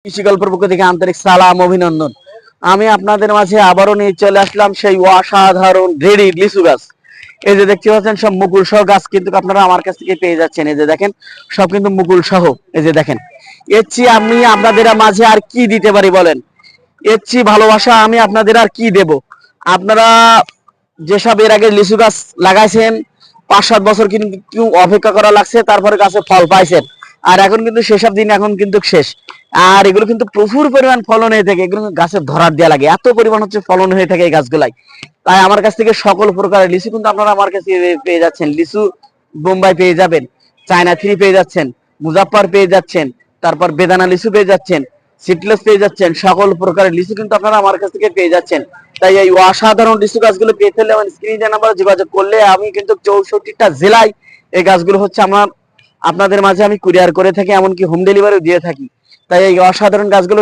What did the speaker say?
কৃষি গল্পের পক্ষ থেকে আন্তরিক সালাম অভিনন্দন। আমি আপনাদের মাঝে আবারও নিয়ে চলে আসলাম সেই অসাধারণ রেডি লিচু গাছ। এই যে দেখতে পাচ্ছেন সব মুকুল সহ গাছ কিন্তু আপনারা আমার কাছ থেকে পেয়ে যাচ্ছেন। এই যে দেখেন সব কিন্তু মুকুল সহ। এই যে দেখেন, এর চেয়ে আমি আপনাদের মাঝে আর কি দিতে পারি বলেন? এর চেয়ে ভালোবাসা আমি আপনাদের আর কি দেব? আপনারা যেসব এর আগে লিচু গাছ লাগাইছেন 5-7 বছর কিন্তু অপেক্ষা করা লাগছে, তারপরে গাছে ফল পাইছেন। আর এখন কিন্তু সেসব দিন এখন কিন্তু শেষ। আর এগুলো কিন্তু প্রচুর পরিমাণ ফলন হয়ে থাকে, এগুলো গাছে ধরার দেওয়া লাগে, এত পরিমাণ হচ্ছে ফলন হয়ে থাকে এই গাছগুলাই। তাই আমার কাছ থেকে সকল প্রকারের লিচু কিন্তু আপনারা আমার কাছে পেয়ে যাচ্ছেন। লিচু বোম্বাই পেয়ে যাবেন, চায়না থ্রি পেয়ে যাচ্ছেন, মুজাফফর পেয়ে যাচ্ছেন, তারপর বেদানা লিচু পেয়ে যাচ্ছেন, সিডলেস পেয়ে যাচ্ছেন, সকল প্রকারের লিচু কিন্তু আপনারা আমার কাছ থেকে পেয়ে যাচ্ছেন। তাই এই অসাধারণ লিচু গাছগুলো পেতে হলে আমার স্ক্রিনে নাম্বারে যোগাযোগ করলে আমি কিন্তু 64টা জেলায় এই গাছগুলো হচ্ছে আমার আপনাদের মাঝে আমি কুরিয়ার করে থাকি, এমনকি হোম ডেলিভারিও দিয়ে থাকি। তাই এই অসাধারণ গাছগুলো